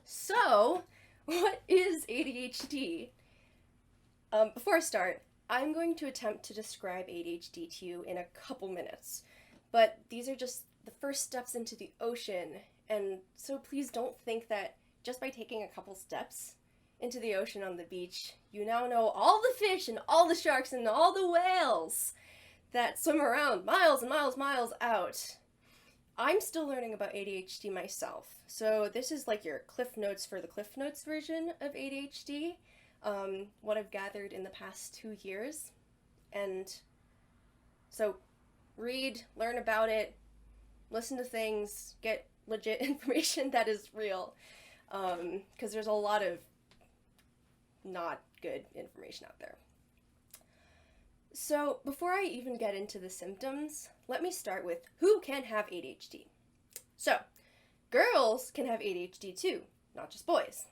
So, what is ADHD? Before I start, I'm going to attempt to describe ADHD to you in a couple minutes, but these are just the first steps into the ocean, and so please don't think that just by taking a couple steps into the ocean on the beach, you now know all the fish and all the sharks and all the whales that swim around miles and miles out. I'm still learning about ADHD myself. So this is like your Cliff Notes for the Cliff Notes version of ADHD, what I've gathered in the past 2 years. And so read, learn about it, listen to things, get legit information that is real. Because there's a lot of not good information out there. So, before I even get into the symptoms, let me start with who can have ADHD. So, girls can have ADHD too, not just boys.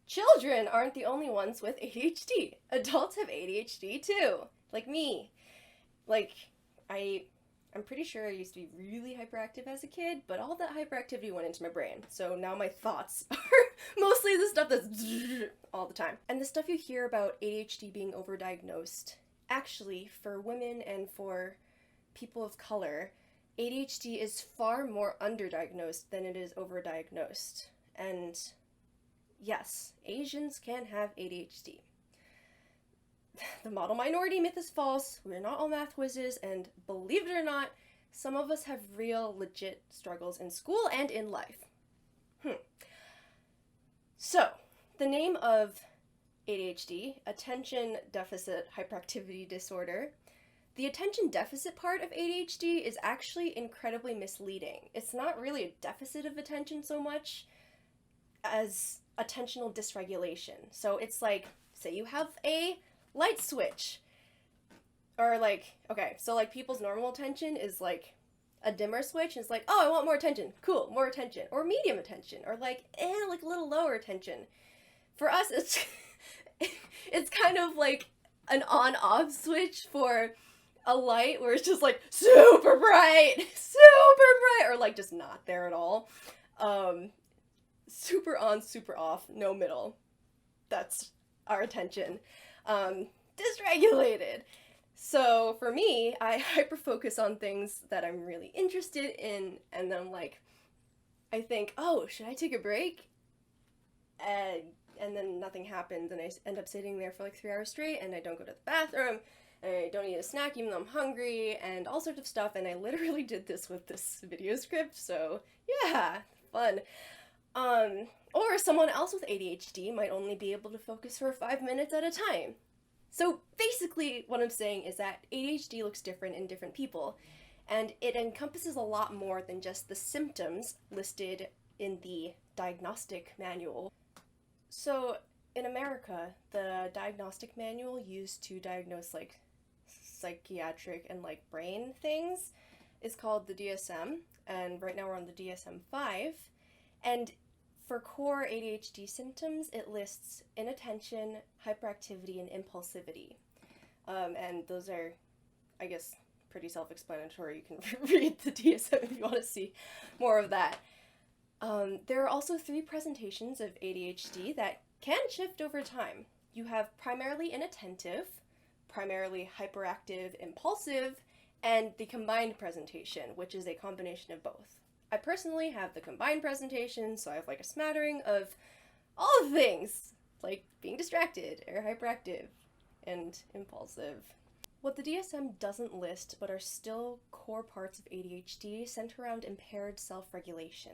Children aren't the only ones with ADHD. Adults have ADHD too, like me. Like, I'm pretty sure I used to be really hyperactive as a kid, but all that hyperactivity went into my brain. So now my thoughts are mostly the stuff that's all the time. And the stuff you hear about ADHD being overdiagnosed, actually, for women and for people of color, ADHD is far more underdiagnosed than it is overdiagnosed. And yes, Asians can have ADHD. The model minority myth is false. We're not all math whizzes, and believe it or not, some of us have real, legit struggles in school and in life. So, the name of ADHD, Attention Deficit Hyperactivity Disorder. The attention deficit part of ADHD is actually incredibly misleading. It's not really a deficit of attention so much as attentional dysregulation. So it's like, say you have a light switch, or like, okay, so like people's normal attention is like a dimmer switch, and it's like, oh, I want more attention, cool, more attention, or medium attention, or like a little lower attention. For us, it's it's kind of like an on-off switch for a light where it's just like super bright, or like just not there at all. Super on, super off, no middle. That's our attention. Dysregulated. So for me, I hyper focus on things that I'm really interested in, and then like, I think, oh, should I take a break? And then nothing happens, and I end up sitting there for like 3 hours straight, and I don't go to the bathroom, and I don't eat a snack even though I'm hungry, and all sorts of stuff, and I literally did this with this video script, so yeah, fun. Or someone else with ADHD might only be able to focus for 5 minutes at a time. So basically what I'm saying is that ADHD looks different in different people, and it encompasses a lot more than just the symptoms listed in the diagnostic manual. So in America, the diagnostic manual used to diagnose like psychiatric and like brain things is called the DSM, and right now we're on the DSM-5, and for core ADHD symptoms, it lists inattention, hyperactivity, and impulsivity. And those are, I guess, pretty self-explanatory. You can read the DSM if you want to see more of that. There are also 3 presentations of ADHD that can shift over time. You have primarily inattentive, primarily hyperactive, impulsive, and the combined presentation, which is a combination of both. I personally have the combined presentation, so I have like a smattering of all the things, like being distracted or hyperactive and impulsive. What the DSM doesn't list, but are still core parts of ADHD, center around impaired self-regulation.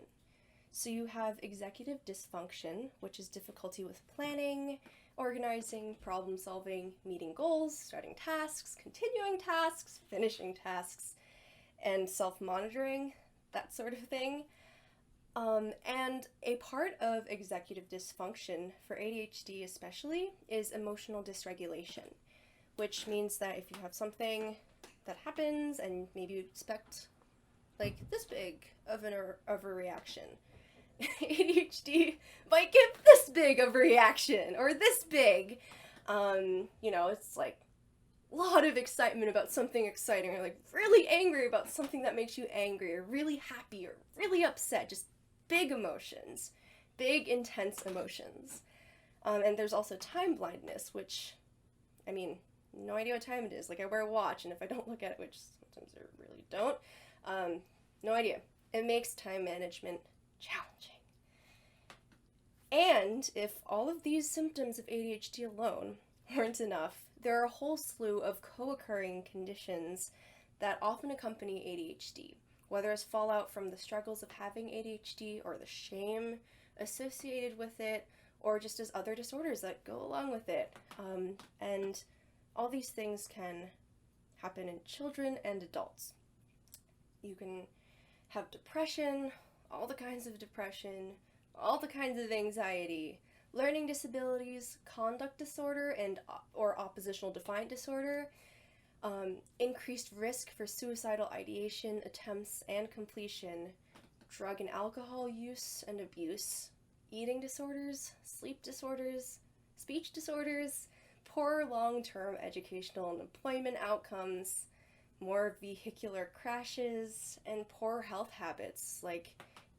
So you have executive dysfunction, which is difficulty with planning, organizing, problem solving, meeting goals, starting tasks, continuing tasks, finishing tasks, and self-monitoring, that sort of thing. And a part of executive dysfunction, for ADHD especially, is emotional dysregulation, which means that if you have something that happens and maybe you expect like this big of a reaction, ADHD might give this big of a reaction, or this big. It's like a lot of excitement about something exciting, or like really angry about something that makes you angry, or really happy, or really upset, just big emotions. big, intense emotions. And there's also time blindness, which, I mean, no idea what time it is. Like, I wear a watch, and if I don't look at it, which sometimes I really don't, no idea. It makes time management challenging. And if all of these symptoms of ADHD alone weren't enough, there are a whole slew of co-occurring conditions that often accompany ADHD, whether as fallout from the struggles of having ADHD or the shame associated with it, or just as other disorders that go along with it. And all these things can happen in children and adults. You can have depression, all the kinds of depression, all the kinds of anxiety, learning disabilities, conduct disorder, and or oppositional defiant disorder, increased risk for suicidal ideation, attempts, and completion, drug and alcohol use and abuse, eating disorders, sleep disorders, speech disorders, poor long-term educational and employment outcomes, more vehicular crashes, and poor health habits like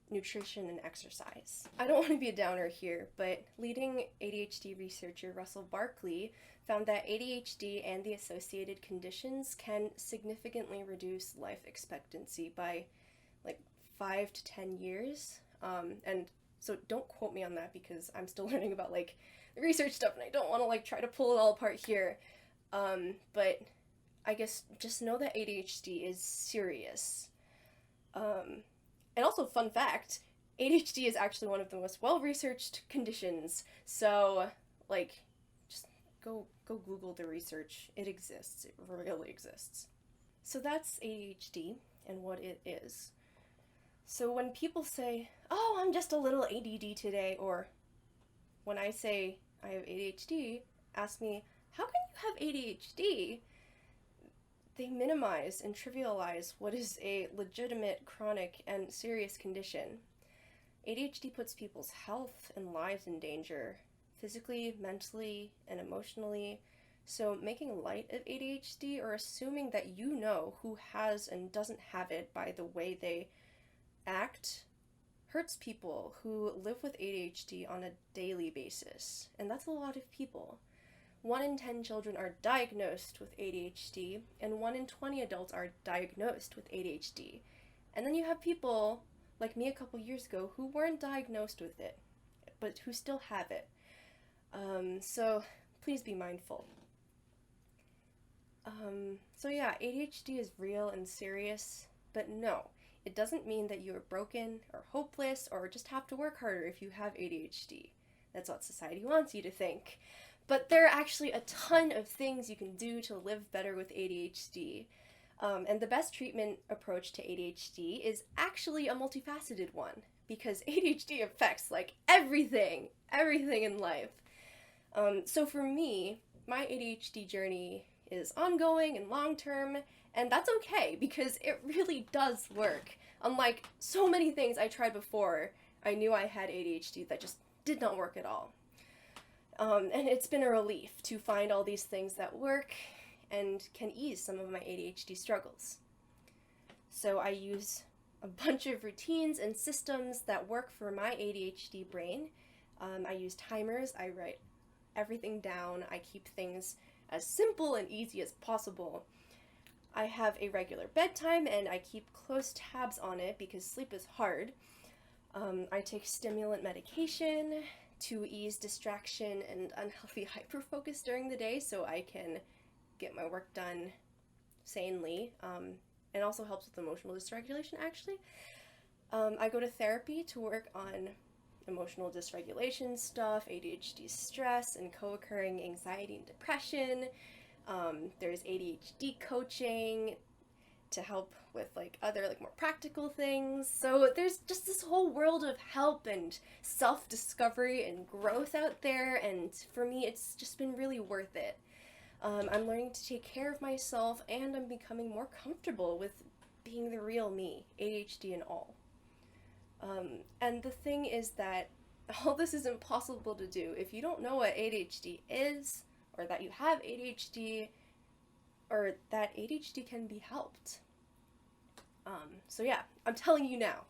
nutrition and exercise. I don't want to be a downer here, but leading ADHD researcher Russell Barkley found that ADHD and the associated conditions can significantly reduce life expectancy by like 5 to 10 years. And so don't quote me on that because I'm still learning about like the research stuff and I don't want to like try to pull it all apart here. But I guess just know that ADHD is serious. And also, fun fact, ADHD is actually one of the most well-researched conditions. So, like, just go Google the research. It exists. It really exists. So that's ADHD and what it is. So when people say, oh, I'm just a little ADD today, or when I say I have ADHD, ask me, how can you have ADHD? They minimize and trivialize what is a legitimate, chronic, and serious condition. ADHD puts people's health and lives in danger, physically, mentally, and emotionally. So making light of ADHD or assuming that you know who has and doesn't have it by the way they act hurts people who live with ADHD on a daily basis. And that's a lot of people. 1 in 10 children are diagnosed with ADHD, and 1 in 20 adults are diagnosed with ADHD. And then you have people like me a couple years ago who weren't diagnosed with it, but who still have it. So please be mindful. So yeah, ADHD is real and serious, but no, it doesn't mean that you are broken or hopeless or just have to work harder if you have ADHD. That's what society wants you to think. But there are actually a ton of things you can do to live better with ADHD. And the best treatment approach to ADHD is actually a multifaceted one, because ADHD affects like everything in life. So for me, my ADHD journey is ongoing and long-term, and that's okay because it really does work. Unlike so many things I tried before, I knew I had ADHD that just did not work at all. And it's been a relief to find all these things that work and can ease some of my ADHD struggles. So I use a bunch of routines and systems that work for my ADHD brain. I use timers, I write everything down, I keep things as simple and easy as possible. I have a regular bedtime and I keep close tabs on it because sleep is hard. I take stimulant medication to ease distraction and unhealthy hyperfocus during the day so I can get my work done sanely. It also helps with emotional dysregulation, actually. I go to therapy to work on emotional dysregulation stuff, ADHD stress, and co-occurring anxiety and depression. There's ADHD coaching to help with like other like more practical things. So there's just this whole world of help and self-discovery and growth out there, and for me it's just been really worth it. I'm learning to take care of myself and I'm becoming more comfortable with being the real me, ADHD and all. And the thing is that all this is impossible to do if you don't know what ADHD is, or that you have ADHD, or that ADHD can be helped. So yeah, I'm telling you now.